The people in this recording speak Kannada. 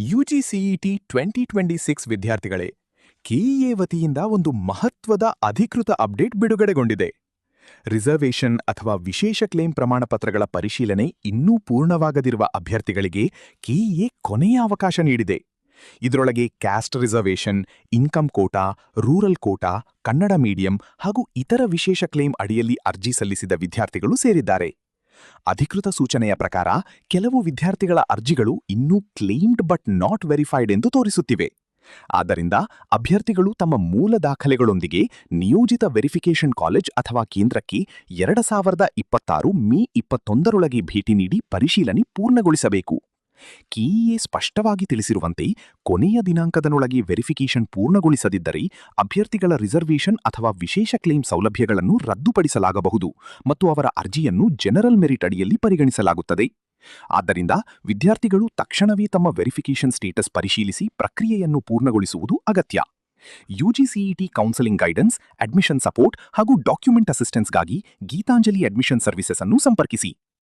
ಯುಜಿಸಿಇಟಿ 2026 ವಿದ್ಯಾರ್ಥಿಗಳೇ, ಕೆಇಎ ವತಿಯಿಂದ ಒಂದು ಮಹತ್ವದ ಅಧಿಕೃತ ಅಪ್ಡೇಟ್ ಬಿಡುಗಡೆಗೊಂಡಿದೆ. ರಿಸರ್ವೇಷನ್ ಅಥವಾ ವಿಶೇಷ ಕ್ಲೇಮ್ ಪ್ರಮಾಣಪತ್ರಗಳ ಪರಿಶೀಲನೆ ಇನ್ನೂ ಪೂರ್ಣವಾಗದಿರುವ ಅಭ್ಯರ್ಥಿಗಳಿಗೆ ಕೆಇಎ ಕೊನೆಯ ಅವಕಾಶ ನೀಡಿದೆ. ಇದರೊಳಗೆ caste reservation, income quota, rural quota, Kannada medium ಹಾಗೂ ಇತರ ವಿಶೇಷ ಕ್ಲೇಮ್ ಅಡಿಯಲ್ಲಿ ಅರ್ಜಿ ಸಲ್ಲಿಸಿದ ವಿದ್ಯಾರ್ಥಿಗಳು ಸೇರಿದ್ದಾರೆ. ಅಧಿಕೃತ ಸೂಚನೆಯ ಪ್ರಕಾರ ಕೆಲವು ವಿದ್ಯಾರ್ಥಿಗಳ ಅರ್ಜಿಗಳು ಇನ್ನೂ ಕ್ಲೇಮ್ಡ್ ಬಟ್ ನಾಟ್ ವೆರಿಫೈಡ್ ಎಂದು ತೋರಿಸುತ್ತಿವೆ. ಆದ್ದರಿಂದ ಅಭ್ಯರ್ಥಿಗಳು ತಮ್ಮ ಮೂಲ ದಾಖಲೆಗಳೊಂದಿಗೆ ನಿಯೋಜಿತ ವೆರಿಫಿಕೇಷನ್ ಕಾಲೇಜ್ ಅಥವಾ ಕೇಂದ್ರಕ್ಕೆ 2026 ಮೇ 21ರೊಳಗೆ ಭೇಟಿ ನೀಡಿ ಪರಿಶೀಲನೆ ಪೂರ್ಣಗೊಳಿಸಬೇಕು. ಕೆಇಎ ಸ್ಪಷ್ಟವಾಗಿ ತಿಳಿಸಿರುವಂತೆ ಕೊನೆಯ ದಿನಾಂಕದನೊಳಗೆ ವೆರಿಫಿಕೇಷನ್ ಪೂರ್ಣಗೊಳಿಸದಿದ್ದರೆ ಅಭ್ಯರ್ಥಿಗಳ ರಿಸರ್ವೇಷನ್ ಅಥವಾ ವಿಶೇಷ ಕ್ಲೇಮ್ ಸೌಲಭ್ಯಗಳನ್ನು ರದ್ದುಪಡಿಸಲಾಗಬಹುದು ಮತ್ತು ಅವರ ಅರ್ಜಿಯನ್ನು ಜನರಲ್ ಮೆರಿಟ್ ಅಡಿಯಲ್ಲಿ ಪರಿಗಣಿಸಲಾಗುತ್ತದೆ. ಆದ್ದರಿಂದ ವಿದ್ಯಾರ್ಥಿಗಳು ತಕ್ಷಣವೇ ತಮ್ಮ ವೆರಿಫಿಕೇಷನ್ ಸ್ಟೇಟಸ್ ಪರಿಶೀಲಿಸಿ ಪ್ರಕ್ರಿಯೆಯನ್ನು ಪೂರ್ಣಗೊಳಿಸುವುದು ಅಗತ್ಯ. UGCET counselling guidance, admission support ಹಾಗೂ ಡಾಕ್ಯುಮೆಂಟ್ ಅಸಿಸ್ಟೆನ್ಸ್ಗಾಗಿ ಗೀತಾಂಜಲಿ ಅಡ್ಮಿಷನ್ ಸರ್ವಿಸಸ್ ಅನ್ನು ಸಂಪರ್ಕಿಸಿ.